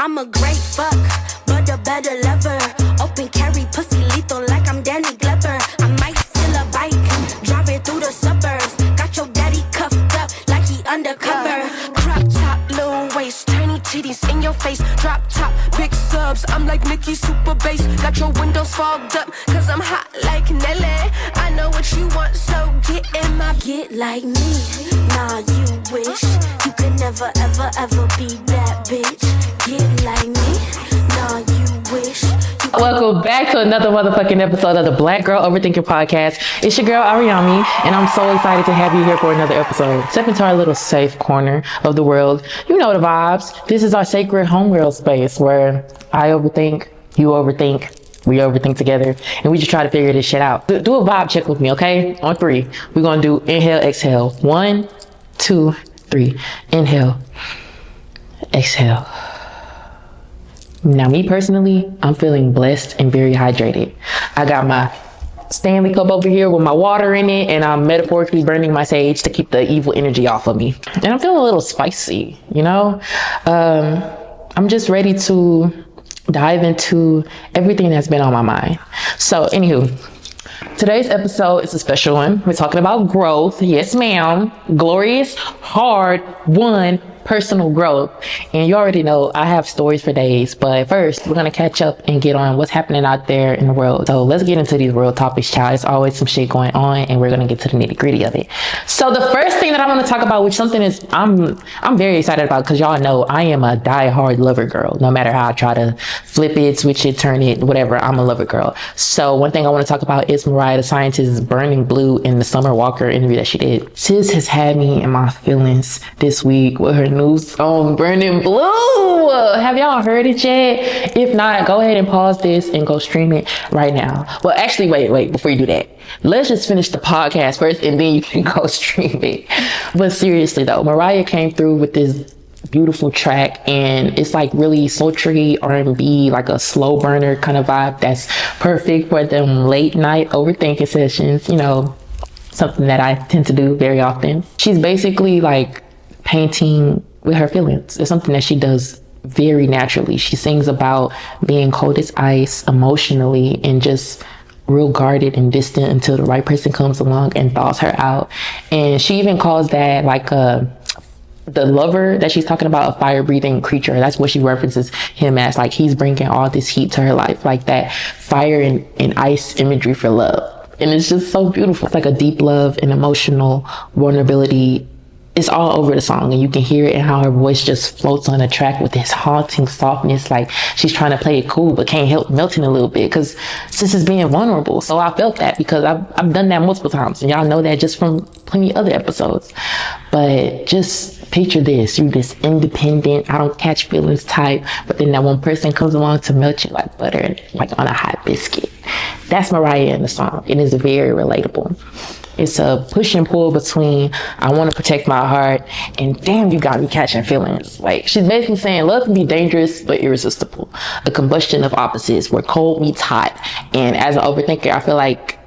I'm a great fuck, but a better lover. Open carry, pussy lethal like I'm Danny Glover. I might steal a bike, drive it through the suburbs. Got your daddy cuffed up like he undercover. Crop top, little waist, tiny titties in your face. Drop top, big subs, I'm like Mickey Super Bass. Got your windows fogged up, cause I'm hot like Nelly. I know what you want, so get in my get like me. Nah, you wish you could never, ever, ever be that bitch. Get like me. Nah, you wish. Welcome back to another motherfucking episode of the Black Girl Overthinking podcast. It's your girl Ariami, and I'm so excited to have you here for another episode. Step into our little safe corner of the world. You know the vibes. This is our sacred homegirl space where I overthink, you overthink, we overthink together, and we just try to figure this shit out. Do a vibe check with me, okay? On 3. We're gonna do inhale, exhale. 1, 2, 3. Inhale, exhale. Now, me personally, I'm feeling blessed and very hydrated. I got my Stanley cup over here with my water in it, and I'm metaphorically burning my sage to keep the evil energy off of me. And I'm feeling a little spicy, you know? I'm just ready to dive into everything that's been on my mind. So, anywho, today's episode is a special one. We're talking about growth. Yes, ma'am. Glorious, hard, won, personal growth. And you already know I have stories for days, but first we're going to catch up and get on what's happening out there in the world. So let's get into these world topics, child. There's always some shit going on, and we're going to get to the nitty gritty of it. So the first thing that I want to talk about, which something is I'm very excited about, because y'all know I am a die-hard lover girl. No matter how I try to flip it, switch it, turn it, whatever, I'm a lover girl. So one thing I want to talk about is Mariah the Scientist's Burning Blue in the Summer Walker interview that she did. Sis has had me in my feelings this week with her new song Burning Blue. Have y'all heard it yet? If not, go ahead and pause this and go stream it right now. Well, actually, wait, before you do that, let's just finish the podcast first and then you can go stream it. But seriously though, Mariah came through with this beautiful track, and it's like really sultry R&B, like a slow burner kind of vibe that's perfect for them late night overthinking sessions, you know, something that I tend to do very often. She's basically like painting with her feelings. It's something that she does very naturally. She sings about being cold as ice emotionally and just real guarded and distant until the right person comes along and thaws her out. And she even calls that like the lover that she's talking about, a fire-breathing creature. That's what she references him as. Like, he's bringing all this heat to her life, like that fire and ice imagery for love. And it's just so beautiful. It's like a deep love and emotional vulnerability. It's all over the song, and you can hear it in how her voice just floats on the track with this haunting softness. Like she's trying to play it cool, but can't help melting a little bit because sis is being vulnerable. So I felt that because I've done that multiple times, and y'all know that just from plenty of other episodes. But just picture this: you're this independent, I don't catch feelings type, but then that one person comes along to melt you like butter, like on a hot biscuit. That's Mariah in the song. It is very relatable. It's a push and pull between I want to protect my heart and damn, you got me catching feelings. Like, she's basically saying love can be dangerous but irresistible. A combustion of opposites where cold meets hot. And as an overthinker, I feel like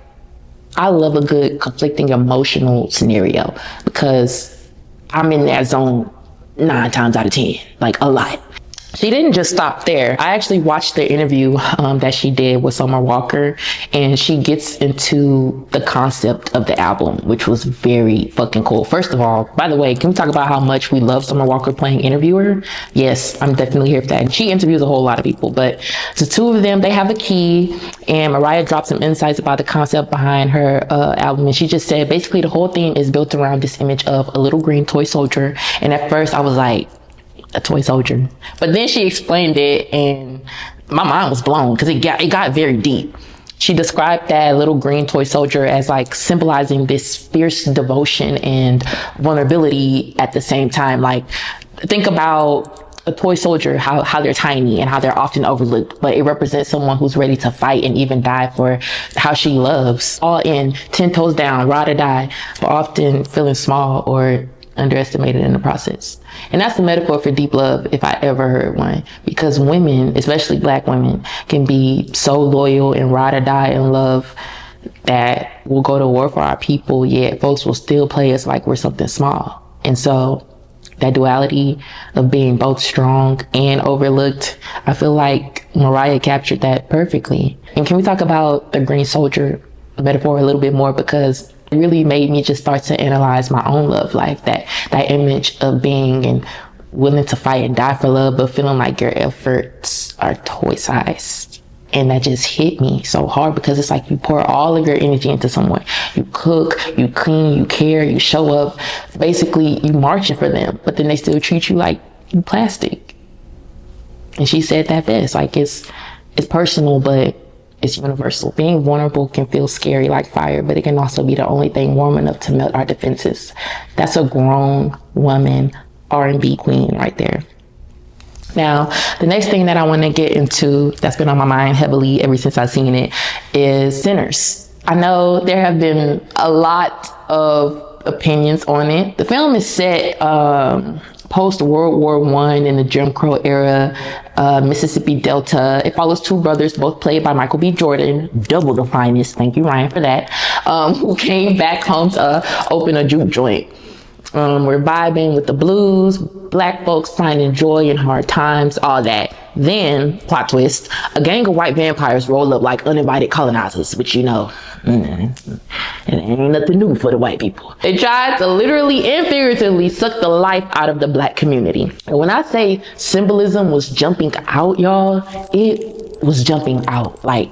I love a good conflicting emotional scenario because I'm in that zone 9 times out of 10, like a lot. She didn't just stop there. I actually watched the interview that she did with Summer Walker, and she gets into the concept of the album, which was very fucking cool. First of all, by the way, can we talk about how much we love Summer Walker playing interviewer? Yes, I'm definitely here for that. She interviews a whole lot of people, but the two of them, they have a key, and Mariah dropped some insights about the concept behind her album, and she just said basically the whole thing is built around this image of a little green toy soldier. And at first I was like, a toy soldier, but then she explained it and my mind was blown because it got very deep. She described that little green toy soldier as like symbolizing this fierce devotion and vulnerability at the same time. Like, think about a toy soldier, how they're tiny and how they're often overlooked, but it represents someone who's ready to fight and even die for how she loves, all in, 10 toes down, ride or die, but often feeling small or underestimated in the process. And that's the metaphor for deep love if I ever heard one, because women, especially Black women, can be so loyal and ride or die in love that we'll go to war for our people, yet folks will still play us like we're something small. And so that duality of being both strong and overlooked. I feel like Mariah captured that perfectly. And can we talk about the green soldier metaphor a little bit more, because it really made me just start to analyze my own love life, that image of being and willing to fight and die for love, but feeling like your efforts are toy sized. And that just hit me so hard, because it's like you pour all of your energy into someone. You cook, you clean, you care, you show up. Basically, you marching for them, but then they still treat you like you plastic. And she said that best. Like, it's personal, but it's universal. Being vulnerable can feel scary like fire, but it can also be the only thing warm enough to melt our defenses. That's a grown woman R&B queen right there. Now, the next thing that I want to get into that's been on my mind heavily ever since I've seen it is Sinners. I know there have been a lot of opinions on it. The film is set post World War I in the Jim Crow era, Mississippi Delta. It follows two brothers, both played by Michael B. Jordan, double the finest. Thank you, Ryan, for that. Who came back home to open a juke joint. We're vibing with the blues, black folks finding joy in hard times, all that. Then, plot twist, a gang of white vampires roll up like uninvited colonizers, which it ain't nothing new for the white people. They tried to literally and figuratively suck the life out of the black community. And when I say symbolism was jumping out, y'all, it was jumping out. Like,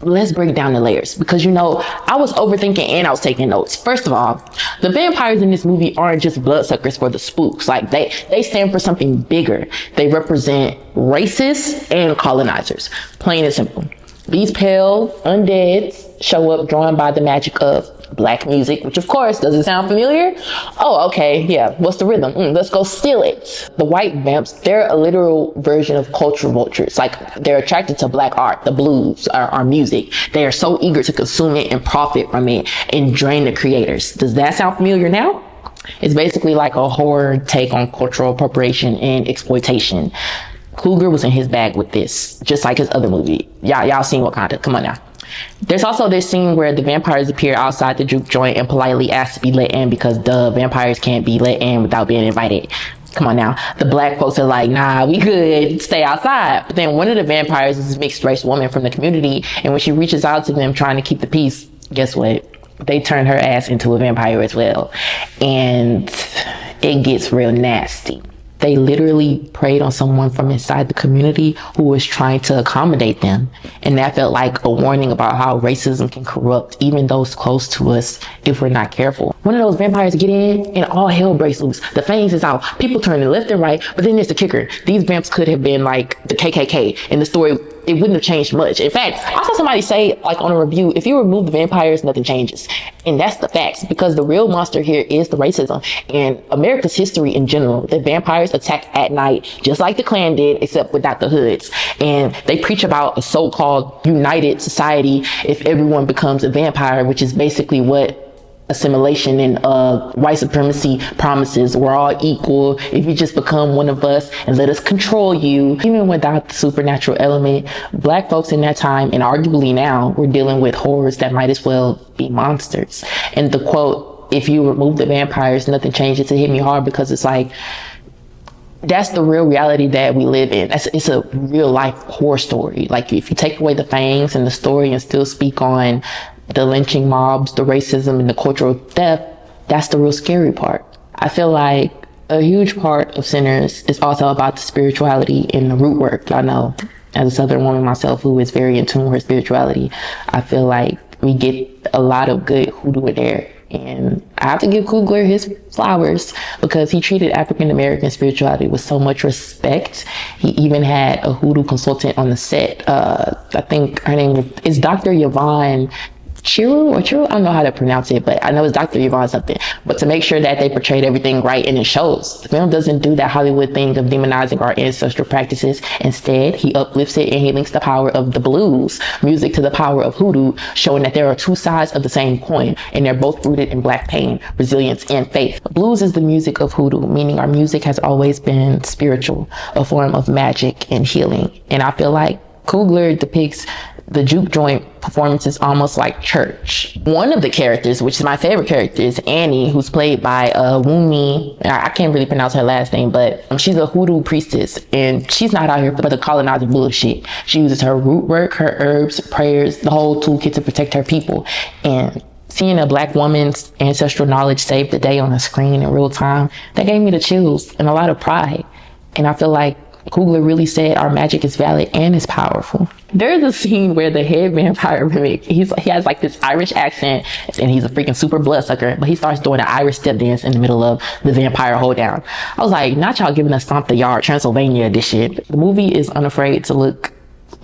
let's break down the layers, because I was overthinking and I was taking notes. First of all, the vampires in this movie aren't just bloodsuckers for the spooks. Like, they stand for something bigger. They represent racists and colonizers, plain and simple. These pale undeads show up drawn by the magic of black music, which of course, does it sound familiar? Oh, okay, yeah, what's the rhythm? Let's go steal it. The white vamps, they're a literal version of cultural vultures. Like, they're attracted to black art, the blues, our music. They are so eager to consume it and profit from it and drain the creators. Does that sound familiar now? It's basically like a horror take on cultural appropriation and exploitation. Coogler was in his bag with this, just like his other movie. Y'all seen Wakanda, come on now. There's also this scene where the vampires appear outside the juke joint and politely ask to be let in, because vampires can't be let in without being invited. Come on now. The black folks are like, nah, we good, stay outside. But then one of the vampires is a mixed race woman from the community, and when she reaches out to them trying to keep the peace, guess what? They turn her ass into a vampire as well. And it gets real nasty. They literally preyed on someone from inside the community who was trying to accommodate them. And that felt like a warning about how racism can corrupt even those close to us if we're not careful. One of those vampires get in and all hell breaks loose. The fangs is out. People turning left and right. But then there's the kicker. These vamps could have been like the KKK. In the story, it wouldn't have changed much. In fact, I saw somebody say, like on a review, if you remove the vampires, nothing changes. And that's the facts, because the real monster here is the racism. And America's history in general, the vampires attack at night, just like the Klan did, except without the hoods. And they preach about a so-called united society if everyone becomes a vampire, which is basically what assimilation and white supremacy promises. We're all equal if you just become one of us and let us control you. Even without the supernatural element, black folks in that time, and arguably now, were dealing with horrors that might as well be monsters. And the quote, if you remove the vampires, nothing changes, it hit me hard, because it's like, that's the real reality that we live in. It's a real life horror story. Like, if you take away the fangs and the story and still speak on the lynching mobs, the racism, and the cultural theft, that's the real scary part. I feel like a huge part of Sinners is also about the spirituality and the root work. I know, as a Southern woman myself who is very in tune with her spirituality, I feel like we get a lot of good hoodoo in there. And I have to give Coogler his flowers, because he treated African American spirituality with so much respect. He even had a hoodoo consultant on the set. I think her name is Dr. Yvonne Chiru. I don't know how to pronounce it, but I know it's Dr. Yvonne something. But to make sure that they portrayed everything right, and it shows. The film doesn't do that Hollywood thing of demonizing our ancestral practices. Instead, he uplifts it and he links the power of the blues music to the power of hoodoo, showing that there are two sides of the same coin, and they're both rooted in black pain, resilience, and faith. Blues is the music of hoodoo, meaning our music has always been spiritual, a form of magic and healing. And I feel like Coogler depicts the juke joint performance is almost like church. One of the characters, which is my favorite character, is Annie, who's played by Wumi. I can't really pronounce her last name, but she's a hoodoo priestess, and she's not out here for the colonizer bullshit. She uses her root work, her herbs, prayers, the whole toolkit to protect her people. And seeing a Black woman's ancestral knowledge save the day on a screen in real time, that gave me the chills and a lot of pride. And I feel like Coogler really said our magic is valid and is powerful. There's a scene where the head vampire mimic, he has like this Irish accent, and he's a freaking super bloodsucker, but he starts doing an Irish step dance in the middle of the vampire hold down. I was like, not y'all giving us Stomp the Yard, Transylvania edition. The movie is unafraid to look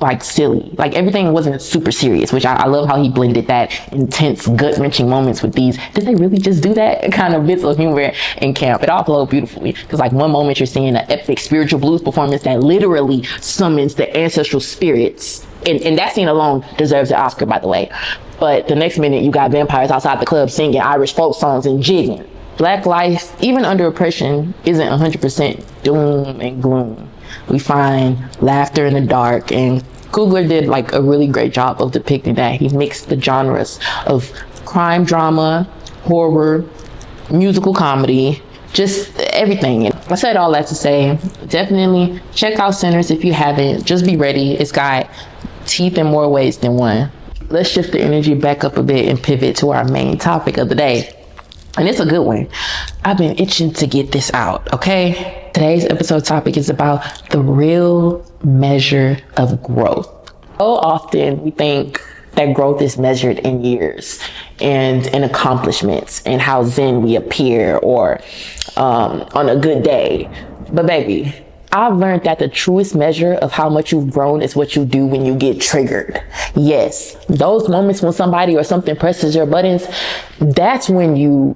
like silly. Like everything wasn't super serious, which I love how he blended that intense gut-wrenching moments with these did they really just do that kind of bits of humor in camp. It all flowed beautifully, because like one moment you're seeing an epic spiritual blues performance that literally summons the ancestral spirits, and that scene alone deserves an Oscar, by the way. But the next minute you got vampires outside the club singing Irish folk songs and jigging. Black life, even under oppression, isn't 100% doom and gloom. We find laughter in the dark, and Coogler did like a really great job of depicting that. He mixed the genres of crime drama, horror, musical comedy, just everything. And I said all that to say, definitely check out Sinners if you haven't. Just be ready. It's got teeth in more ways than one. Let's shift the energy back up a bit and pivot to our main topic of the day. And it's a good one. I've been itching to get this out, okay? Today's episode topic is about the real measure of growth. So often we think that growth is measured in years and in accomplishments and how zen we appear, or on a good day. But baby, I've learned that the truest measure of how much you've grown is what you do when you get triggered. Yes, those moments when somebody or something presses your buttons, that's when your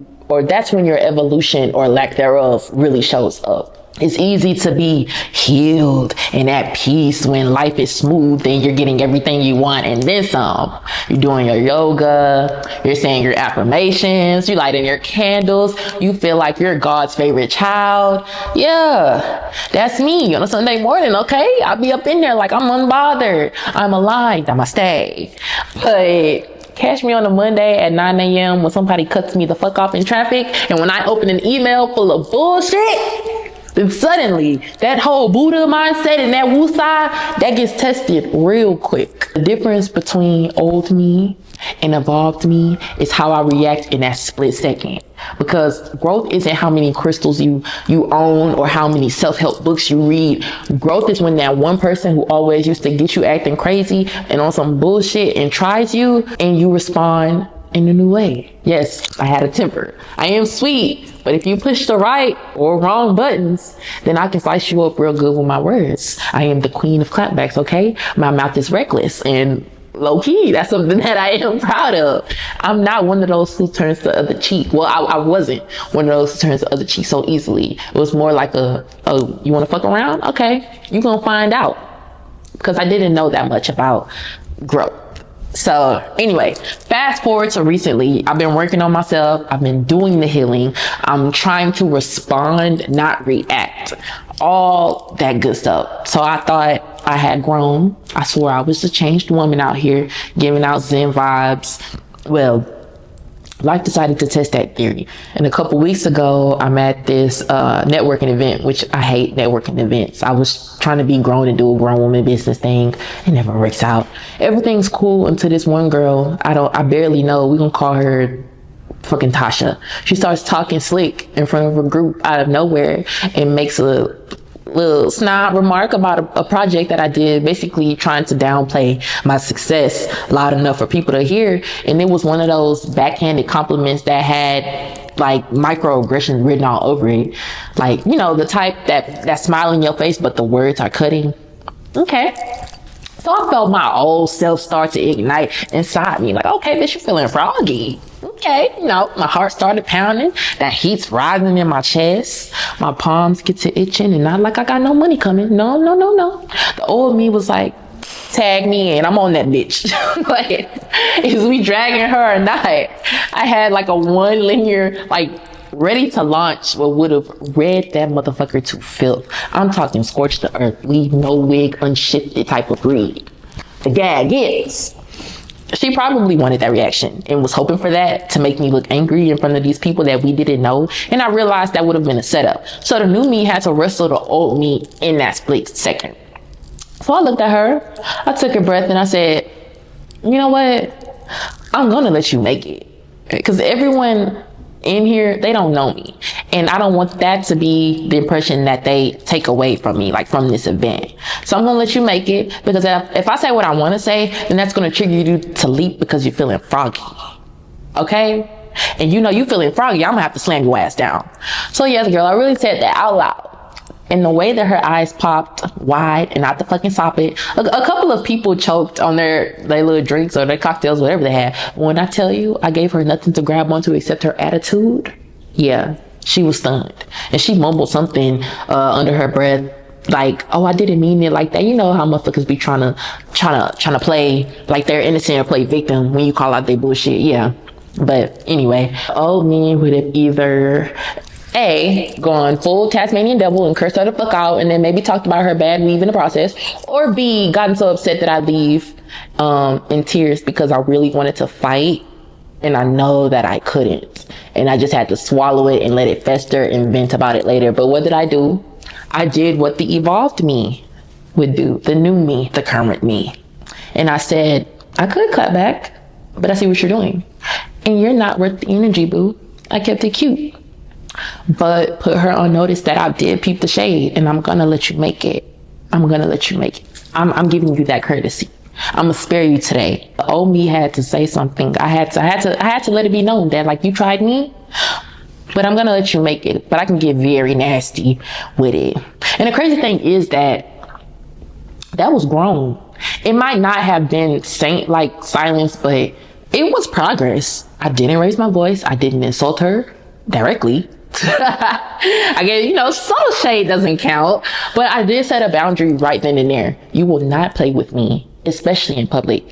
evolution or lack thereof really shows up. It's easy to be healed and at peace when life is smooth and you're getting everything you want and then some. You're doing your yoga, you're saying your affirmations, you're lighting your candles, you feel like you're God's favorite child. Yeah, that's me on a Sunday morning, okay? I'll be up in there like I'm unbothered, I'm aligned, namaste. But catch me on a Monday at 9 a.m. when somebody cuts me the fuck off in traffic, and when I open an email full of bullshit, then suddenly that whole Buddha mindset and that woosah, that gets tested real quick. The difference between old me and evolved me is how I react in that split second. Because growth isn't how many crystals you own or how many self-help books you read. Growth is when that one person who always used to get you acting crazy and on some bullshit and tries you, and you respond in a new way. Yes, I had a temper. I am sweet, but if you push the right or wrong buttons, then I can slice you up real good with my words. I am the queen of clapbacks, okay? My mouth is reckless, and low-key, that's something that I am proud of. I'm not one of those who turns the other cheek. Well, I wasn't one of those who turns the other cheek so easily. It was more like you want to fuck around? Okay, you gonna find out. Because I didn't know that much about growth. So anyway, fast forward to recently, I've been working on myself. I've been doing the healing. I'm trying to respond, not react. All that good stuff. So I thought I had grown. I swore I was a changed woman out here giving out Zen vibes. Well, life decided to test that theory. And a couple weeks ago, I'm at this networking event, which I hate networking events. I was trying to be grown and do a grown woman business thing. It never works out. Everything's cool until this one girl I barely know. We're gonna call her fucking Tasha. She starts talking slick in front of a group out of nowhere and makes a little snide remark about a project that I did, basically trying to downplay my success loud enough for people to hear. And it was one of those backhanded compliments that had like microaggressions written all over it. Like, you know, the type that smile in your face, but the words are cutting. Okay. So I felt my old self start to ignite inside me. Like, okay, bitch, you feeling froggy. Okay, you know, my heart started pounding. That heat's rising in my chest. My palms get to itching, and not like I got no money coming. No. The old me was like, tag me in. I'm on that bitch. Like, is we dragging her or not? I had like a one linear, like, ready to launch what would have read that motherfucker to filth. I'm talking scorch the earth, leave no wig unshifted type of breed. the gag is, she probably wanted that reaction and was hoping for that to make me look angry in front of these people that we didn't know. And I realized that would have been a setup. So the new me had to wrestle the old me in that split second. So I looked at her, I took a breath, and I said, you know what? I'm gonna let you make it. Because everyone in here, they don't know me. And I don't want that to be the impression that they take away from me, like from this event. So I'm gonna let you make it, because if I say what I wanna say, then that's gonna trigger you to leap because you're feeling froggy. Okay? And you know you feeling froggy, I'm gonna have to slam your ass down. So yes, girl, I really said that out loud. And the way that her eyes popped wide and not to fucking stop it. A couple of people choked on their little drinks or their cocktails, whatever they had. When I tell you, I gave her nothing to grab onto except her attitude. Yeah, she was stunned. And she mumbled something under her breath, like, oh, I didn't mean it like that. You know how motherfuckers be trying to play like they're innocent or play victim when you call out their bullshit. Yeah. But anyway, old me would have either A, gone full Tasmanian devil and cursed her the fuck out and then maybe talked about her bad weave in the process, or B, gotten so upset that I leave in tears because I really wanted to fight and I know that I couldn't, and I just had to swallow it and let it fester and vent about it later. But what did I do? I did what the evolved me would do, the new me, the current me. And I said, I could cut back, but I see what you're doing and you're not worth the energy, boo. I kept it cute, but put her on notice that I did peep the shade, and I'm gonna let you make it. I'm gonna let you make it. I'm giving you that courtesy. I'm gonna spare you today. The old me had to say something. I had to let it be known that, like, you tried me, but I'm gonna let you make it. But I can get very nasty with it. And the crazy thing is that was grown. It might not have been saint-like silence, but it was progress. I didn't raise my voice. I didn't insult her directly. I guess, subtle shade doesn't count, but I did set a boundary right then and there. You will not play with me, especially in public.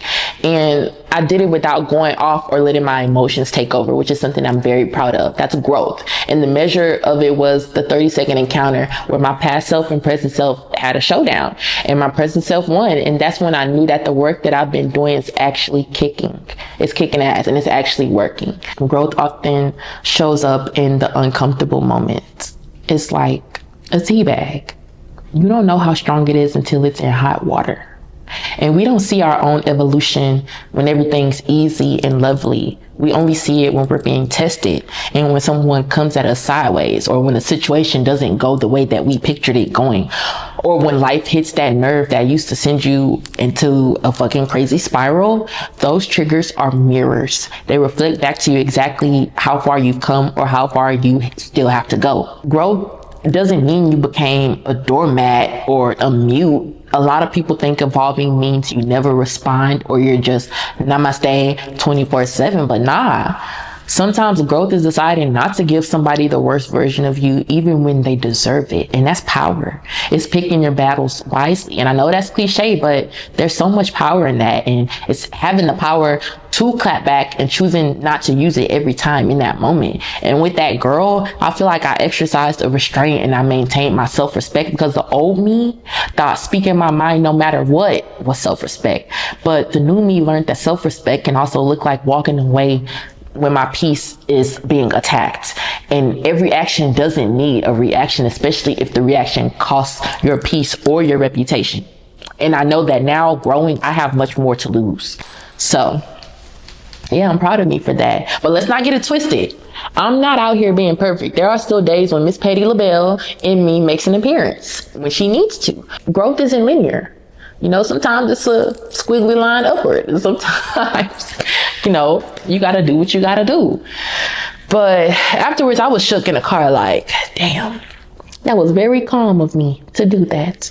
And I did it without going off or letting my emotions take over, which is something I'm very proud of. That's growth. And the measure of it was the 30-second encounter where my past self and present self had a showdown, and my present self won. And that's when I knew that the work that I've been doing is actually kicking. It's kicking ass, and it's actually working. Growth often shows up in the uncomfortable moments. It's like a tea bag. You don't know how strong it is until it's in hot water. And we don't see our own evolution when everything's easy and lovely. We only see it when we're being tested, and when someone comes at us sideways, or when a situation doesn't go the way that we pictured it going, or when life hits that nerve that used to send you into a fucking crazy spiral. Those triggers are mirrors. They reflect back to you exactly how far you've come or how far you still have to go. Growth doesn't mean you became a doormat or a mute. A lot of people think evolving means you never respond or you're just namaste 24/7, but nah. Sometimes growth is deciding not to give somebody the worst version of you, even when they deserve it. And that's power. It's picking your battles wisely. And I know that's cliche, but there's so much power in that. And it's having the power to clap back and choosing not to use it every time in that moment. And with that girl, I feel like I exercised a restraint and I maintained my self-respect, because the old me thought speaking my mind no matter what was self-respect. But the new me learned that self-respect can also look like walking away when my peace is being attacked. And every action doesn't need a reaction, especially if the reaction costs your peace or your reputation. And I know that now, growing, I have much more to lose. So yeah, I'm proud of me for that. But let's not get it twisted. I'm not out here being perfect. There are still days when Miss Patty LaBelle in me makes an appearance when she needs to. Growth isn't linear. Sometimes it's a squiggly line upward. Sometimes, you gotta do what you gotta do. But afterwards, I was shook in the car like, damn, that was very calm of me to do that.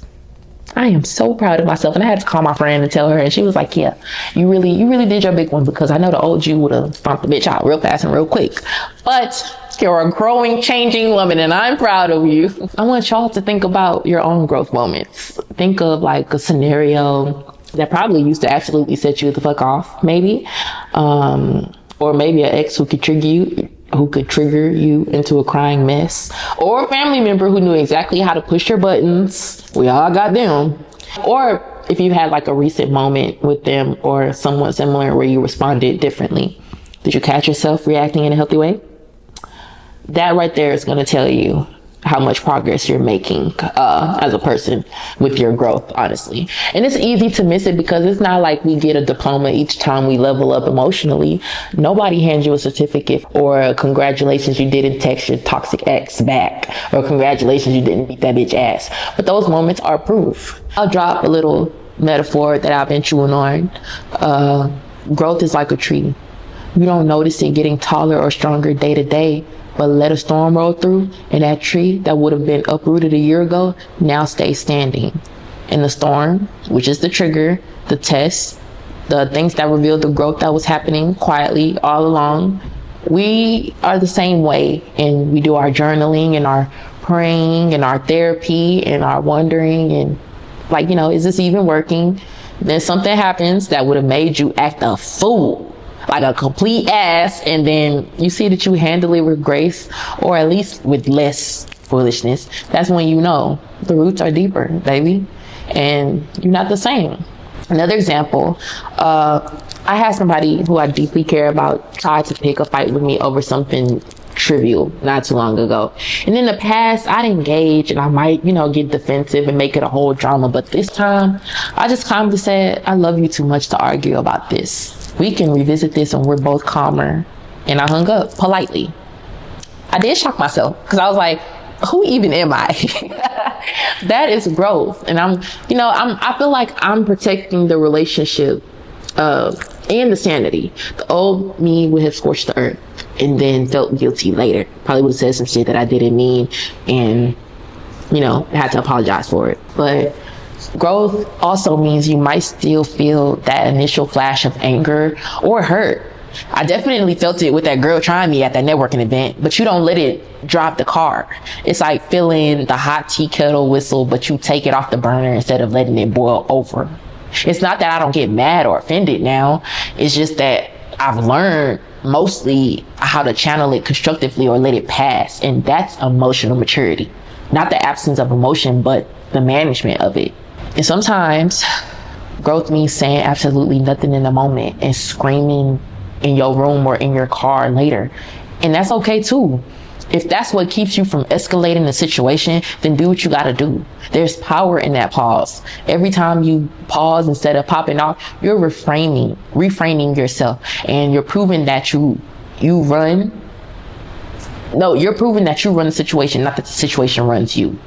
I am so proud of myself. And I had to call my friend and tell her, and she was like, yeah, you really did your big one, because I know the old you would have stomped the bitch out real fast and real quick. But you're a growing, changing woman, and I'm proud of you. I want y'all to think about your own growth moments. Think of like a scenario that probably used to absolutely set you the fuck off, maybe. Or maybe an ex who could trigger you into a crying mess, or a family member who knew exactly how to push your buttons. We all got them. Or if you had like a recent moment with them or someone similar where you responded differently. Did you catch yourself reacting in a healthy way? That right there is going to tell you how much progress you're making as a person with your growth, honestly. And it's easy to miss it because it's not like we get a diploma each time we level up emotionally. Nobody hands you a certificate or congratulations, you didn't text your toxic ex back, or congratulations, you didn't beat that bitch ass. But those moments are proof. I'll drop a little metaphor that I've been chewing on. Growth is like a tree. You don't notice it getting taller or stronger day to day, but let a storm roll through and that tree that would have been uprooted a year ago now stays standing. In the storm, which is the trigger, the test, the things that revealed the growth that was happening quietly all along, we are the same way. And we do our journaling and our praying and our therapy and our wondering and like, is this even working? Then something happens that would have made you act a fool, like a complete ass, and then you see that you handle it with grace, or at least with less foolishness. That's when you know the roots are deeper, baby, and you're not the same. Another example, I had somebody who I deeply care about try to pick a fight with me over something trivial not too long ago. And in the past, I'd engage and I might, get defensive and make it a whole drama. But this time, I just calmly said, I love you too much to argue about this. We can revisit this when we're both calmer. And I hung up politely. I did shock myself because I was like, who even am I? That is growth. And I feel like I'm protecting the relationship and the sanity. The old me would have scorched the earth and then felt guilty later. Probably would have said some shit that I didn't mean and, had to apologize for it. But growth also means you might still feel that initial flash of anger or hurt. I definitely felt it with that girl trying me at that networking event, but you don't let it drop the car. It's like feeling the hot tea kettle whistle, but you take it off the burner instead of letting it boil over. It's not that I don't get mad or offended now. It's just that I've learned mostly how to channel it constructively or let it pass. And that's emotional maturity. Not the absence of emotion, but the management of it. And sometimes growth means saying absolutely nothing in the moment and screaming in your room or in your car later. And that's okay too. If that's what keeps you from escalating the situation, then do what you gotta do. There's power in that pause. Every time you pause instead of popping off, you're reframing yourself, and you're proving that you're proving that you run the situation, not that the situation runs you.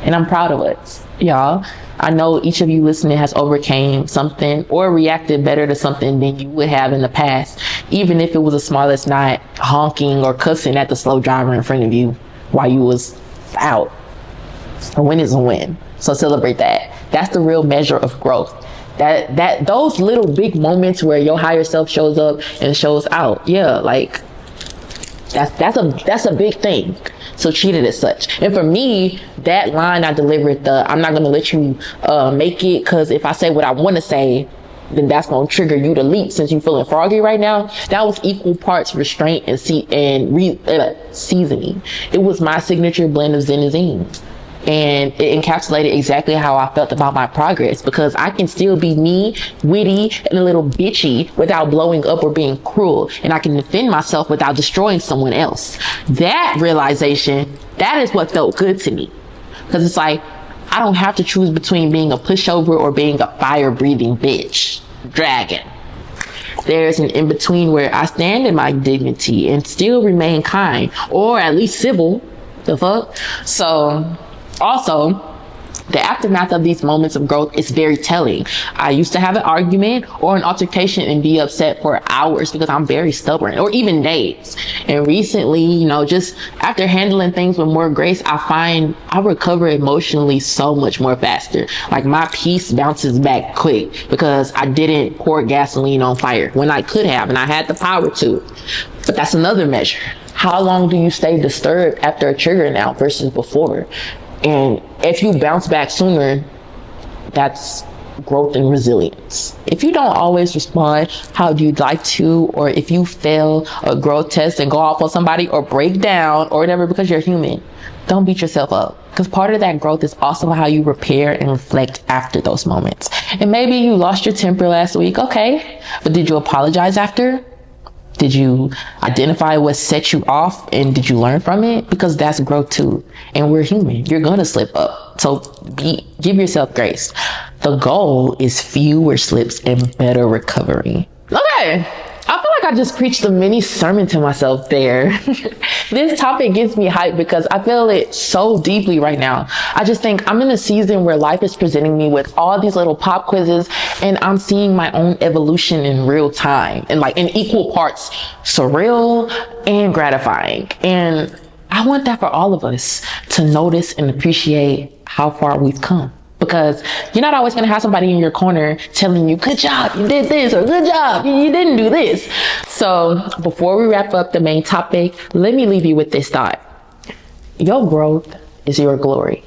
And I'm proud of us, y'all. I know each of you listening has overcame something or reacted better to something than you would have in the past, even if it was as small as not honking or cussing at the slow driver in front of you while you was out. A win is a win. So celebrate that. That's the real measure of growth. That those little big moments where your higher self shows up and shows out. Yeah, like that's a big thing. So treat it as such. And for me, that line I delivered, I'm not going to let you make it, because if I say what I want to say, then that's going to trigger you to leap since you're feeling froggy right now. That was equal parts restraint and seasoning. It was my signature blend of zen and zine. And it encapsulated exactly how I felt about my progress, because I can still be me, witty, and a little bitchy without blowing up or being cruel. And I can defend myself without destroying someone else. That realization, that is what felt good to me. Because it's like, I don't have to choose between being a pushover or being a fire-breathing bitch. Dragon. There's an in-between where I stand in my dignity and still remain kind, or at least civil. The fuck? So, also, the aftermath of these moments of growth is very telling. I used to have an argument or an altercation and be upset for hours because I'm very stubborn, or even days. And recently, just after handling things with more grace, I find I recover emotionally so much more faster. Like my peace bounces back quick because I didn't pour gasoline on fire when I could have, and I had the power to. But that's another measure. How long do you stay disturbed after a trigger now versus before? And if you bounce back sooner, that's growth and resilience. If you don't always respond how you'd like to, or if you fail a growth test and go off on somebody or break down or whatever because you're human, don't beat yourself up. because part of that growth is also how you repair and reflect after those moments. And maybe you lost your temper last week. Okay. But did you apologize after? Did you identify what set you off, and did you learn from it? Because that's growth too. And we're human. You're going to slip up. So give yourself grace. The goal is fewer slips and better recovery. Okay. I feel like I just preached a mini sermon to myself there. This topic gets me hyped because I feel it so deeply right now. I just think I'm in a season where life is presenting me with all these little pop quizzes, and I'm seeing my own evolution in real time, and like in equal parts surreal and gratifying. And I want that for all of us, to notice and appreciate how far we've come. Because you're not always going to have somebody in your corner telling you, good job, you did this, or good job, you didn't do this. So before we wrap up the main topic, let me leave you with this thought. Your growth is your glory.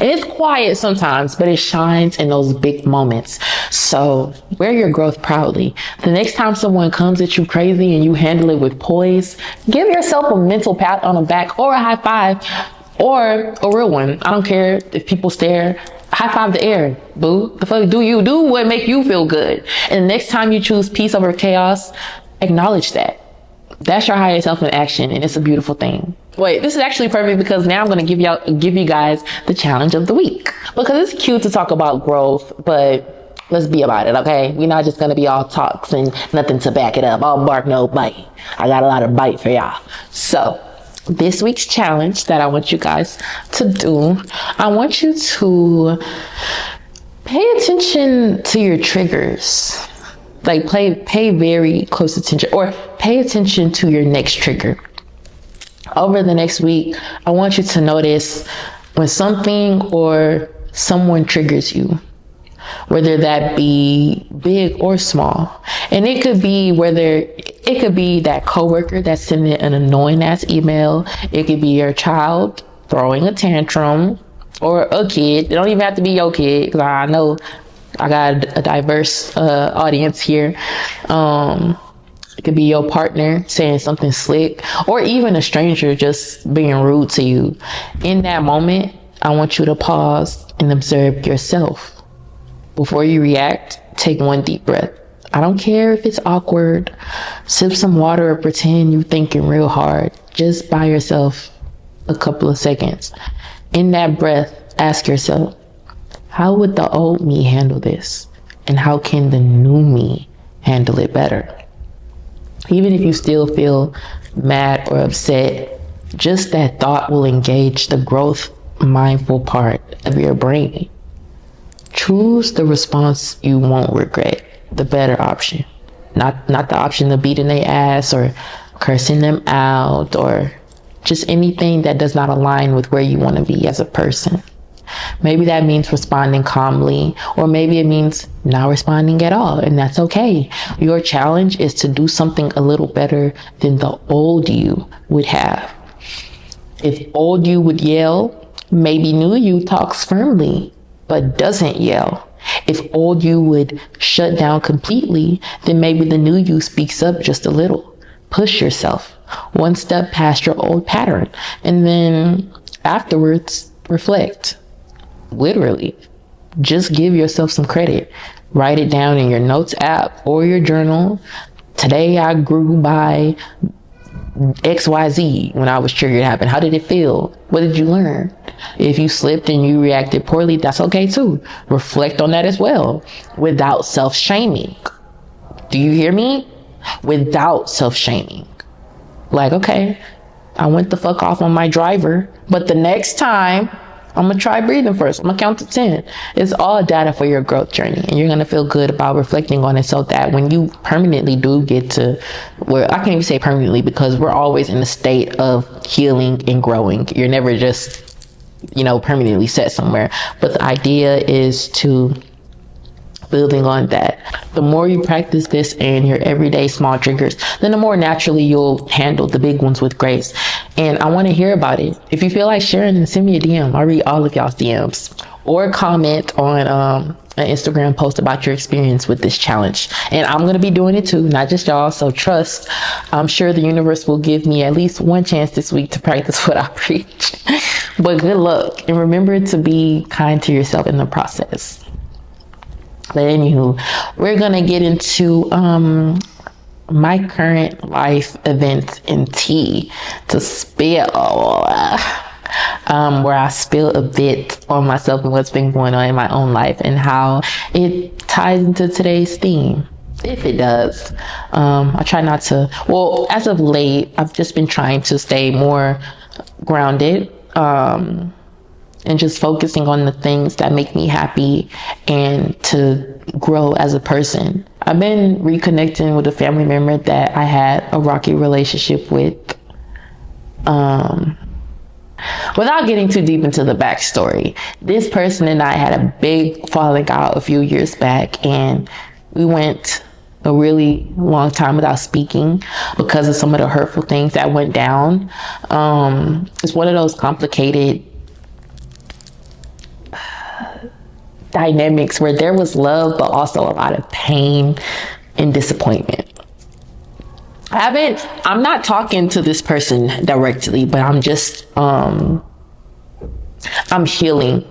And it's quiet sometimes, but it shines in those big moments. So wear your growth proudly. The next time someone comes at you crazy and you handle it with poise, give yourself a mental pat on the back or a high five, or a real one. I don't care if people stare. High five the air, boo. The fuck do you do what make you feel good? And the next time you choose peace over chaos, acknowledge that. That's your higher self in action, and it's a beautiful thing. Wait, this is actually perfect because now I'm going to give you guys the challenge of the week. Because it's cute to talk about growth, but let's be about it, okay? We're not just going to be all talks and nothing to back it up. All bark, no bite. I got a lot of bite for y'all. So this week's challenge that I want you guys to do, I want you to pay attention to your triggers. Like pay very close attention, or pay attention to your next trigger. Over the next week, I want you to notice when something or someone triggers you, whether that be big or small. And it could be that coworker that's sending an annoying ass email. It could be your child throwing a tantrum, or a kid. It don't even have to be your kid, because I know I got a diverse audience here. It could be your partner saying something slick, or even a stranger just being rude to you. In that moment, I want you to pause and observe yourself. Before you react, take one deep breath. I don't care if it's awkward. Sip some water or pretend you're thinking real hard. Just by yourself a couple of seconds. In that breath, ask yourself, how would the old me handle this? And how can the new me handle it better? Even if you still feel mad or upset, just that thought will engage the growth mindful part of your brain. Choose the response you won't regret, the better option. Not the option of beating their ass or cursing them out, or just anything that does not align with where you want to be as a person. Maybe that means responding calmly, or maybe it means not responding at all, and that's okay. Your challenge is to do something a little better than the old you would have. If old you would yell, maybe new you talks firmly, but doesn't yell. If old you would shut down completely, then maybe the new you speaks up just a little. Push yourself one step past your old pattern, and then afterwards, reflect. Literally, just give yourself some credit. Write it down in your notes app or your journal. Today I grew by XYZ when I was triggered happened. How did it feel? What did you learn? If you slipped and you reacted poorly, that's okay too. Reflect on that as well, without self-shaming. Do you hear me? Without self-shaming. Like, okay, I went the fuck off on my driver, but the next time I'm going to try breathing first. I'm going to count to 10. It's all data for your growth journey. And you're going to feel good about reflecting on it, so that when you permanently do get to where, I can't even say permanently, because we're always in a state of healing and growing. You're never just, permanently set somewhere. But the idea is to building on that. The more you practice this and your everyday small triggers, then the more naturally you'll handle the big ones with grace. And I want to hear about it. If you feel like sharing, then send me a DM. I'll read all of y'all's DMs. or comment on an Instagram post about your experience with this challenge. And I'm going to be doing it too, not just y'all. So trust, I'm sure the universe will give me at least one chance this week to practice what I preach. But good luck, and remember to be kind to yourself in the process. But anywho, we're going to get into my current life events in tea to spill, where I spill a bit on myself and what's been going on in my own life and how it ties into today's theme, if it does. I try not to, well, as of late, I've just been trying to stay more grounded, and just focusing on the things that make me happy and to grow as a person. I've been reconnecting with a family member that I had a rocky relationship with. Without getting too deep into the backstory, this person and I had a big falling out a few years back, and we went a really long time without speaking because of some of the hurtful things that went down. It's one of those complicated dynamics where there was love, but also a lot of pain and disappointment. I'm not talking to this person directly, but I'm just, I'm healing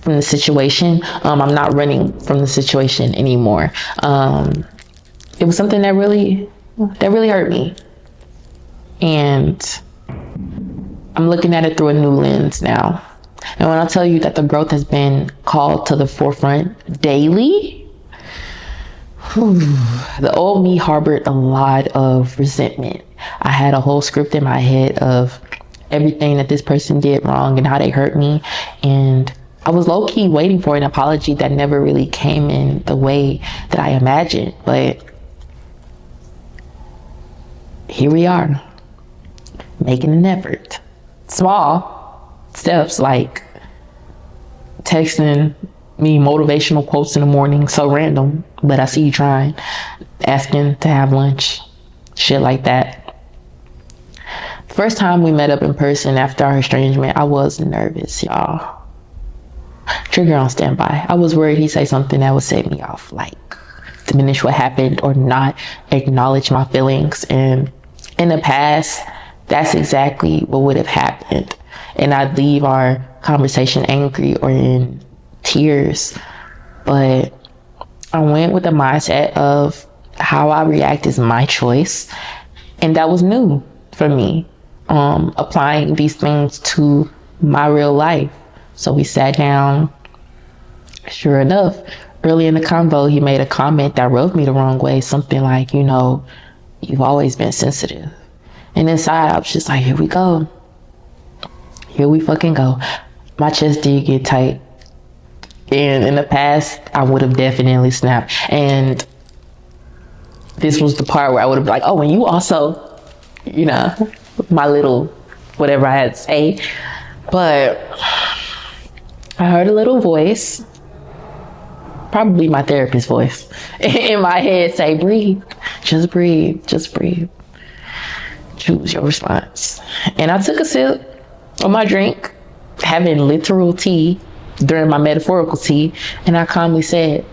from the situation. I'm not running from the situation anymore. It was something that really hurt me. And I'm looking at it through a new lens now. And when I tell you that the growth has been called to the forefront daily, the old me harbored a lot of resentment. I had a whole script in my head of everything that this person did wrong and how they hurt me. And I was low-key waiting for an apology that never really came in the way that I imagined. But here we are, making an effort. Small steps like texting me motivational quotes in the morning, so random, but I see you trying, asking to have lunch, shit like that. First time we met up in person after our estrangement, I was nervous, y'all. Trigger on standby. I was worried he'd say something that would set me off, like diminish what happened or not acknowledge my feelings. And in the past, that's exactly what would have happened. And I'd leave our conversation angry or in tears. But I went with the mindset of how I react is my choice. And that was new for me, applying these things to my real life. So we sat down. Sure enough, early in the convo, he made a comment that rubbed me the wrong way. Something like, you've always been sensitive. And inside, I was just like, here we go. Here we fucking go. My chest did get tight. And in the past, I would have definitely snapped. And this was the part where I would have been like, oh, and you also, my little whatever I had to say. But I heard a little voice, probably my therapist's voice, in my head say, breathe, just breathe, just breathe. Choose your response. And I took a sip of my drink, having literal tea during my metaphorical tea, and I calmly said,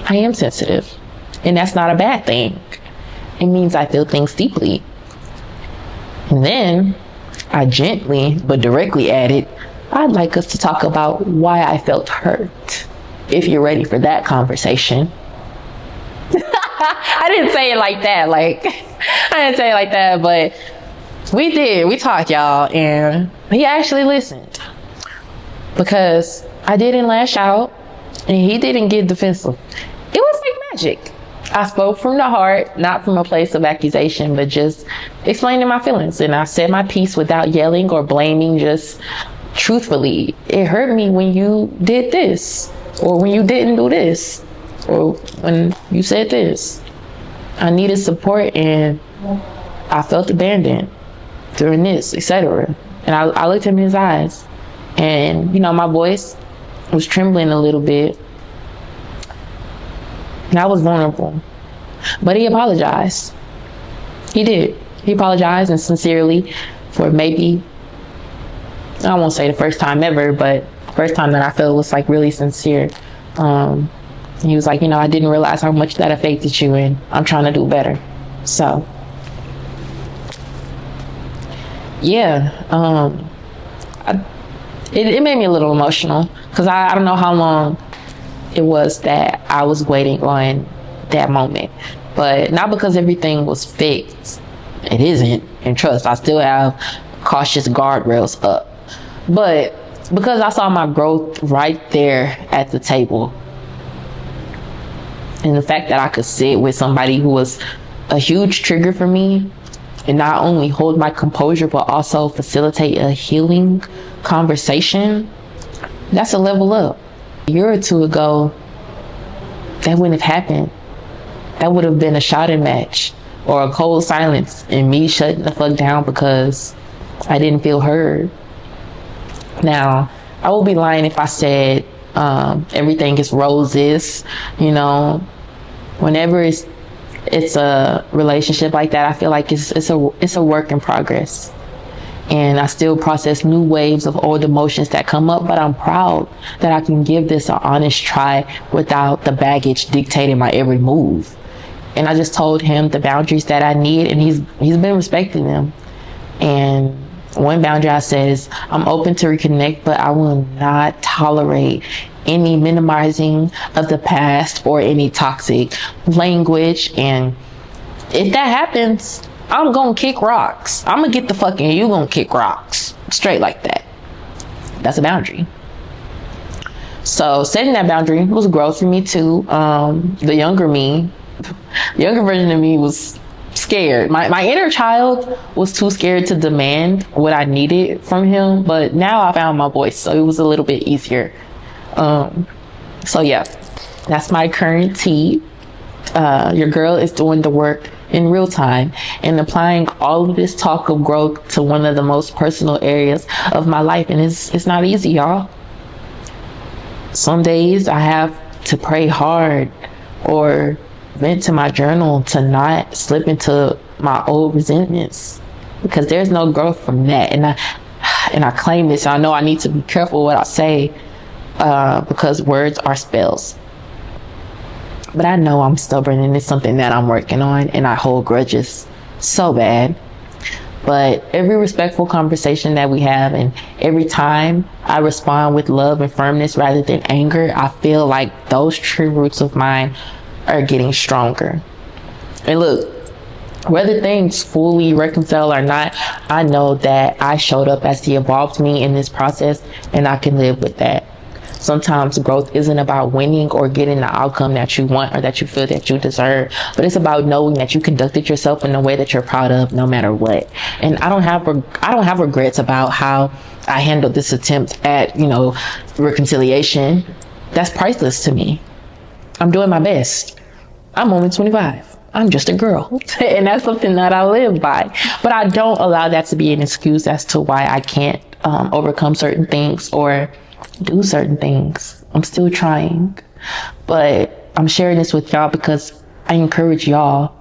I am sensitive, and that's not a bad thing. It means I feel things deeply. And then I gently but directly added, I'd like us to talk about why I felt hurt, if you're ready for that conversation. I didn't say it like that, but we talked, y'all, and he actually listened, because I didn't lash out and he didn't get defensive. It was like magic. I spoke from the heart, not from a place of accusation, but just explaining my feelings. And I said my piece without yelling or blaming, just truthfully. It hurt me when you did this, or when you didn't do this, or when you said this. I needed support and I felt abandoned during this, etc. And I looked him in his eyes, and my voice was trembling a little bit, and I was vulnerable. But he apologized. He did. He apologized, and sincerely, for maybe, I won't say the first time ever, but first time that I felt was like really sincere. He was like, I didn't realize how much that affected you, and I'm trying to do better. So yeah, it made me a little emotional, because I don't know how long it was that I was waiting on that moment, but not because everything was fixed. It isn't, and trust, I still have cautious guardrails up, but because I saw my growth right there at the table, and the fact that I could sit with somebody who was a huge trigger for me and not only hold my composure but also facilitate a healing conversation, that's a level up. A year or two ago, that wouldn't have happened. That would have been a shouting match or a cold silence and me shutting the fuck down because I didn't feel heard. Now, I would be lying if I said everything is roses. Whenever it's a relationship like that, I feel like it's a work in progress, and I still process new waves of old emotions that come up, but I'm proud that I can give this an honest try without the baggage dictating my every move. And I just told him the boundaries that I need, and he's been respecting them. And one boundary I said is, I'm open to reconnect, but I will not tolerate any minimizing of the past or any toxic language. And if that happens, I'm gonna kick rocks. I'm gonna get the fucking, you gonna kick rocks. Straight like that. That's a boundary. So setting that boundary was growth for me too. The younger version of me was scared. My inner child was too scared to demand what I needed from him, but now I found my voice, so it was a little bit easier. So yeah, that's my current tea. Your girl is doing the work in real time and applying all of this talk of growth to one of the most personal areas of my life, and it's not easy, y'all. Some days I have to pray hard or vent to my journal to not slip into my old resentments, because there's no growth from that. And I claim this. I know I need to be careful what I say, because words are spells. But I know I'm stubborn, and it's something that I'm working on, and I hold grudges so bad. But every respectful conversation that we have, and every time I respond with love and firmness rather than anger, I feel like those true roots of mine are getting stronger. And look, whether things fully reconcile or not, I know that I showed up as the evolved me in this process, and I can live with that. Sometimes growth isn't about winning or getting the outcome that you want or that you feel that you deserve, but it's about knowing that you conducted yourself in a way that you're proud of no matter what. And I don't have regrets about how I handled this attempt at, reconciliation. That's priceless to me. I'm doing my best. I'm only 25. I'm just a girl. And that's something that I live by. But I don't allow that to be an excuse as to why I can't overcome certain things or do certain things. I'm still trying. But I'm sharing this with y'all because I encourage y'all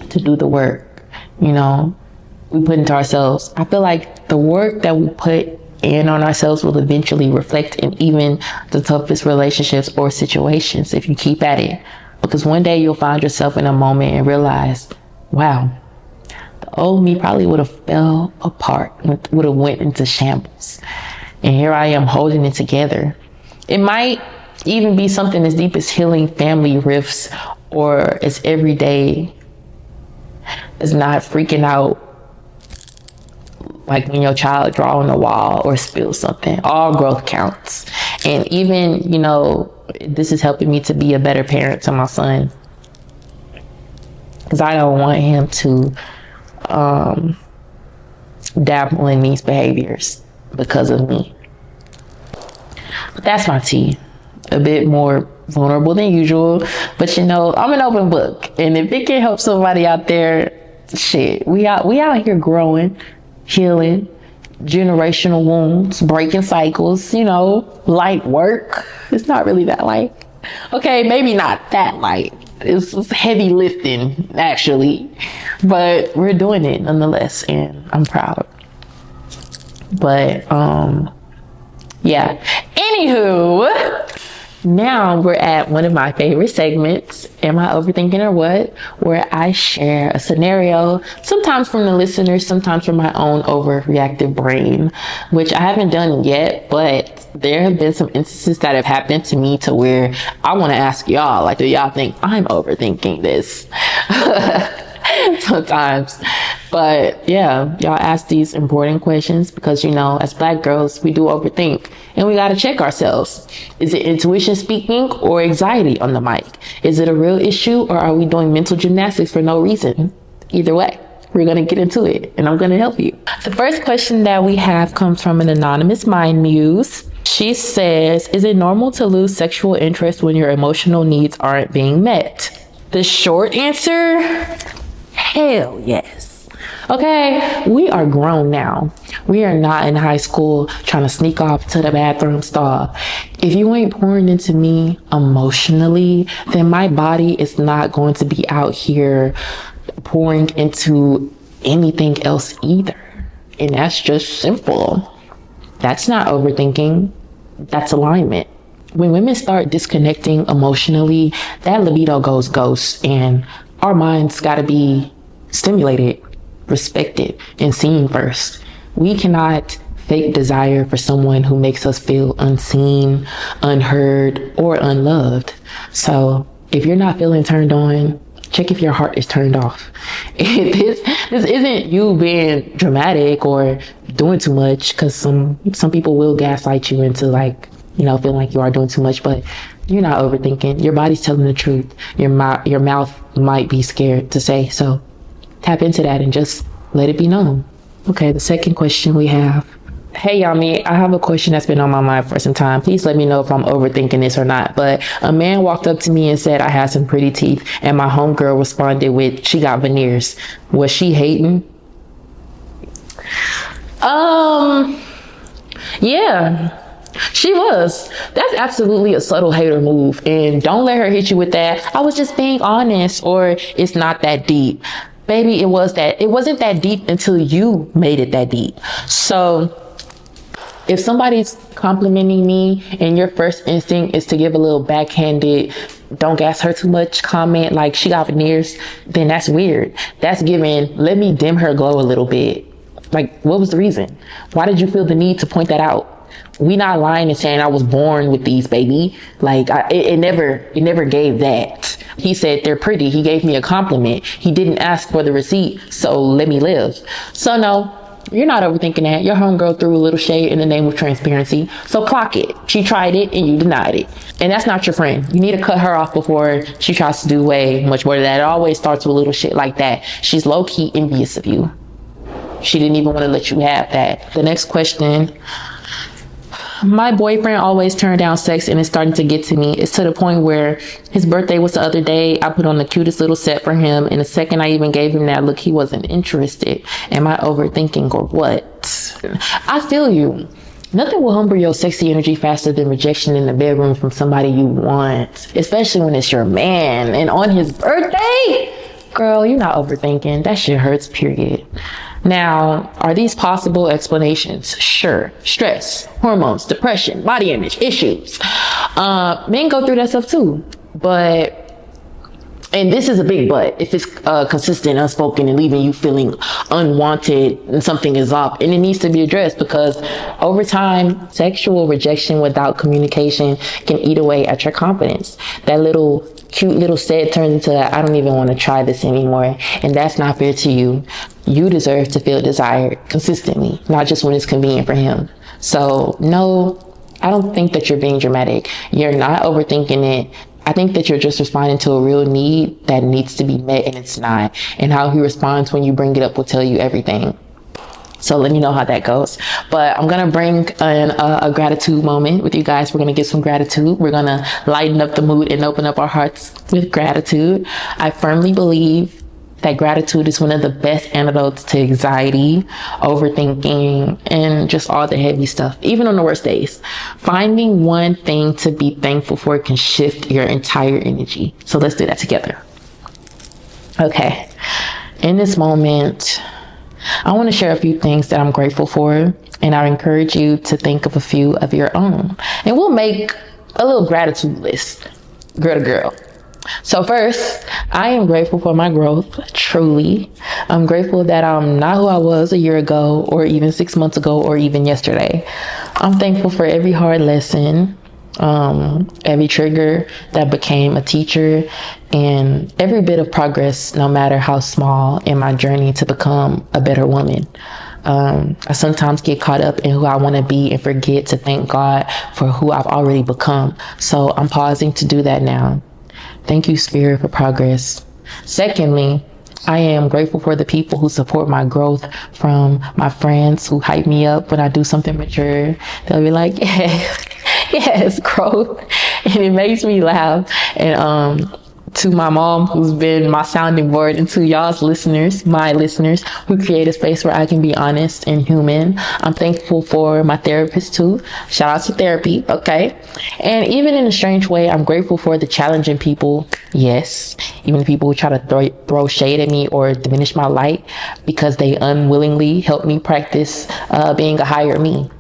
to do the work. We put into ourselves. I feel like the work that we put in on ourselves will eventually reflect in even the toughest relationships or situations if you keep at it. Because one day you'll find yourself in a moment and realize, wow, the old me probably would have fell apart, would have went into shambles. And here I am holding it together. It might even be something as deep as healing family rifts, or as everyday as not freaking out like when your child draw on the wall or spill something. All growth counts. And even, this is helping me to be a better parent to my son, because I don't want him to dabble in these behaviors because of me. But that's my tea. A bit more vulnerable than usual, but I'm an open book, and if it can help somebody out there, shit, we out here growing, healing generational wounds, breaking cycles, light work. It's not really that light. Okay, maybe not that light. It's heavy lifting, actually, but we're doing it nonetheless, and I'm proud. But Yeah. Anywho, now we're at one of my favorite segments, Am I Overthinking or What? Where I share a scenario, sometimes from the listeners, sometimes from my own overreactive brain, which I haven't done yet, but there have been some instances that have happened to me to where I want to ask y'all, like, do y'all think I'm overthinking this? Sometimes. But yeah, y'all ask these important questions because, you know, as Black girls, we do overthink and we got to check ourselves. Is it intuition speaking or anxiety on the mic? Is it a real issue or are we doing mental gymnastics for no reason? Either way, we're going to get into it and I'm going to help you. The first question that we have comes from an anonymous mind muse. She says, is it normal to lose sexual interest when your emotional needs aren't being met? The short answer, hell yes. Okay, we are grown now. We are not in high school trying to sneak off to the bathroom stall. If you ain't pouring into me emotionally, then my body is not going to be out here pouring into anything else either. And that's just simple. That's not overthinking. That's alignment. When women start disconnecting emotionally, that libido goes ghost and our minds got to be stimulated, respected, and seen first. We cannot fake desire for someone who makes us feel unseen, unheard, or unloved. So if you're not feeling turned on, check if your heart is turned off. This isn't you being dramatic or doing too much, because some people will gaslight you into, like, you know, feeling like you are doing too much, but you're not overthinking. Your body's telling the truth. Your mouth might be scared to say, so tap into that and just let it be known. Okay, the second question we have. Hey, Yami, I have a question that's been on my mind for some time. Please let me know if I'm overthinking this or not. But a man walked up to me and said I had some pretty teeth, and my homegirl responded with, she got veneers. Was she hating? Yeah. She was. That's absolutely a subtle hater move, and don't let her hit you with that, I was just being honest, or it's not that deep. Baby, it wasn't that deep until you made it that deep. So if somebody's complimenting me and your first instinct is to give a little backhanded, don't gas her too much comment, like she got veneers, then that's weird. That's giving, let me dim her glow a little bit. Like, what was the reason? Why did you feel the need to point that out? We not lying and saying I was born with these, baby. Like, it never gave that. He said they're pretty. He gave me a compliment. He didn't ask for the receipt, so let me live. So no, you're not overthinking that. Your homegirl threw a little shade in the name of transparency, so clock it. She tried it and you denied it. And that's not your friend. You need to cut her off before she tries to do way much more than that. It always starts with little shit like that. She's low-key envious of you. She didn't even want to let you have that. The next question. My boyfriend always turned down sex and it's starting to get to me. It's to the point where his birthday was the other day. I put on the cutest little set for him. And the second I even gave him that look, he wasn't interested. Am I overthinking or what? I feel you. Nothing will humble your sexy energy faster than rejection in the bedroom from somebody you want, especially when it's your man and on his birthday. Girl, you're not overthinking. That shit hurts, period. Now, are these possible explanations? Sure. Stress, hormones, depression, body image, issues. Men go through that stuff too. But, and this is a big but, if it's consistent, unspoken, and leaving you feeling unwanted and something is off, and it needs to be addressed, because over time, sexual rejection without communication can eat away at your confidence. That little cute little set turns into I don't even want to try this anymore, and that's not fair to you. You deserve to feel desired consistently, not just when it's convenient for him. So no, I don't think that you're being dramatic. You're not overthinking it. I think that you're just responding to a real need that needs to be met, and it's not. And how he responds when you bring it up will tell you everything. So let me know how that goes. But I'm going to bring a gratitude moment with you guys. We're going to get some gratitude. We're going to lighten up the mood and open up our hearts with gratitude. I firmly believe that gratitude is one of the best antidotes to anxiety, overthinking, and just all the heavy stuff, even on the worst days. Finding one thing to be thankful for can shift your entire energy. So let's do that together. Okay. In this moment, I want to share a few things that I'm grateful for, and I encourage you to think of a few of your own. And we'll make a little gratitude list, girl to girl. So first, I am grateful for my growth, truly. I'm grateful that I'm not who I was a year ago, or even 6 months ago, or even yesterday. I'm thankful for every hard lesson, every trigger that became a teacher, and every bit of progress, no matter how small, in my journey to become a better woman. I sometimes get caught up in who I want to be and forget to thank God for who I've already become. So I'm pausing to do that now. Thank you, Spirit, for progress. Secondly, I am grateful for the people who support my growth, from my friends who hype me up when I do something mature. They'll be like, yeah, yes, growth. And it makes me laugh. And to my mom, who's been my sounding board, and to y'all's listeners, my listeners, who create a space where I can be honest and human. I'm thankful for my therapist too. Shout out to therapy, okay? And even in a strange way, I'm grateful for the challenging people. Yes, even the people who try to throw shade at me or diminish my light because they unwillingly help me practice being a higher me.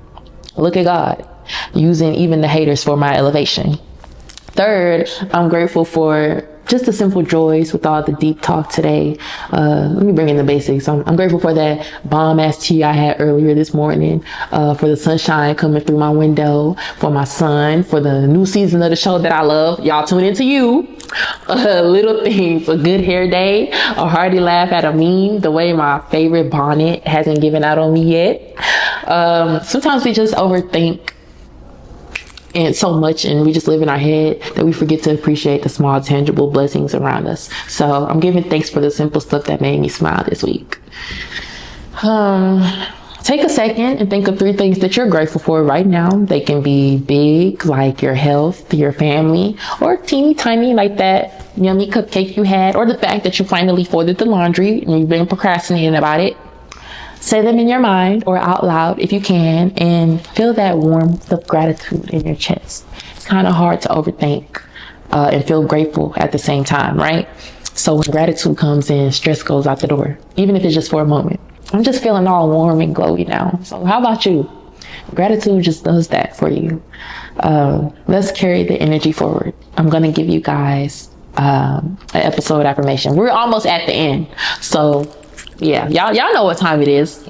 Look at God, using even the haters for my elevation. Third, I'm grateful for just the simple joys with all the deep talk today. Let me bring in the basics. I'm grateful for that bomb-ass tea I had earlier this morning, for the sunshine coming through my window, for my son, for the new season of the show that I love. Y'all tune into you. Little things, a good hair day, a hearty laugh at a meme, the way my favorite bonnet hasn't given out on me yet. Sometimes we just overthink and so much, and we just live in our head that we forget to appreciate the small tangible blessings around us. So I'm giving thanks for the simple stuff that made me smile this week. Take a second and think of 3 things that you're grateful for right now. They can be big, like your health, your family, or teeny tiny, like that yummy cupcake you had, or the fact that you finally folded the laundry and you've been procrastinating about it. Say them in your mind or out loud if you can, and feel that warmth of gratitude in your chest. It's kind of hard to overthink and feel grateful at the same time, right? So when gratitude comes in, stress goes out the door, even if it's just for a moment. I'm just feeling all warm and glowy now. So how about you? Gratitude just does that for you. Let's carry the energy forward. I'm going to give you guys an episode affirmation. We're almost at the end. So yeah, y'all know what time it is.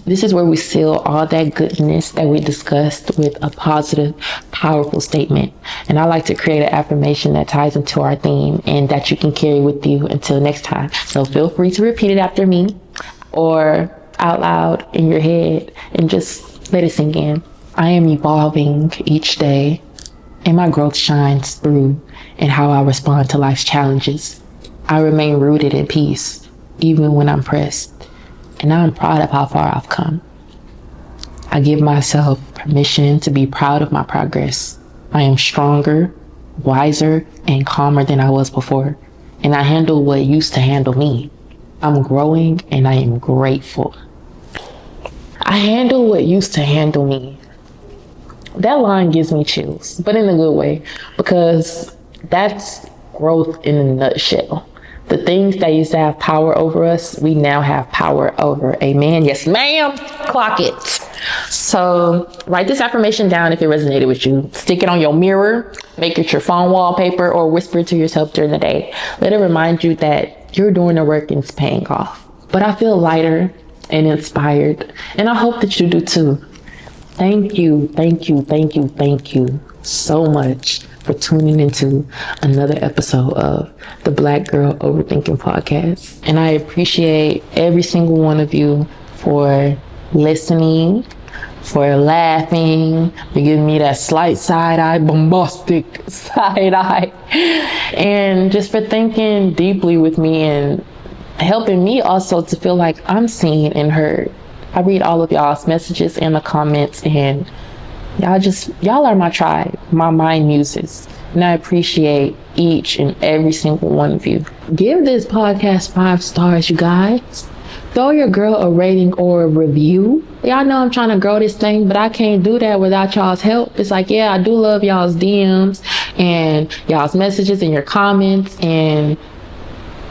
This is where we seal all that goodness that we discussed with a positive, powerful statement. And I like to create an affirmation that ties into our theme and that you can carry with you until next time. So feel free to repeat it after me or out loud in your head and just let it sink in. I am evolving each day, and my growth shines through in how I respond to life's challenges. I remain rooted in peace, even when I'm pressed, and I'm proud of how far I've come. I give myself permission to be proud of my progress. I am stronger, wiser, and calmer than I was before, and I handle what used to handle me. I'm growing, and I am grateful. I handle what used to handle me. That line gives me chills, but in a good way, because that's growth in a nutshell. The things that used to have power over us, we now have power over. Amen. Yes, ma'am. Clock it. So write this affirmation down if it resonated with you. Stick it on your mirror, make it your phone wallpaper, or whisper it to yourself during the day. Let it remind you that you're doing the work and it's paying off. But I feel lighter and inspired, and I hope that you do too. Thank you so much for tuning into another episode of the Black Girl Overthinking podcast. And I appreciate every single one of you for listening, for laughing, for giving me that slight side-eye, bombastic side-eye, and just for thinking deeply with me and helping me also to feel like I'm seen and heard. I read all of y'all's messages in the comments, and y'all are my tribe, my mind muses, and I appreciate each and every single one of you. Give this podcast 5 stars, you guys. Throw your girl a rating or a review. Y'all know I'm trying to grow this thing, but I can't do that without y'all's help. It's like, yeah, I do love y'all's DMs and y'all's messages and your comments, and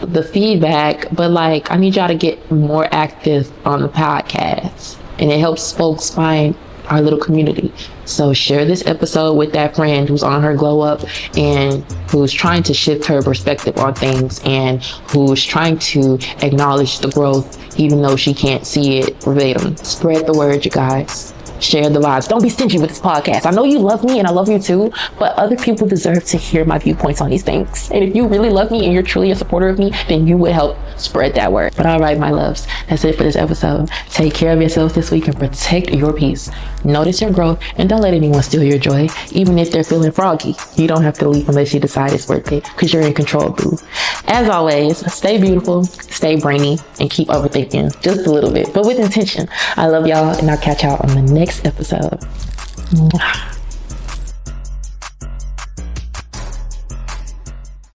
the feedback, but like, I need y'all to get more active on the podcast, and it helps folks find our little community. So share this episode with that friend who's on her glow up and who's trying to shift her perspective on things and who's trying to acknowledge the growth even though she can't see it verbatim. Spread the word, you guys. Share the vibes. Don't be stingy with this podcast. I know you love me and I love you too, but other people deserve to hear my viewpoints on these things. And if you really love me and you're truly a supporter of me, then you would help spread that word. But all right, my loves, that's it for this episode. Take care of yourselves this week and protect your peace. Notice your growth and don't let anyone steal your joy, even if they're feeling froggy. You don't have to leave unless you decide it's worth it, because you're in control, boo. As always, stay beautiful, stay brainy, and keep overthinking just a little bit, but with intention. I love y'all, and I'll catch y'all on the next episode. Mwah.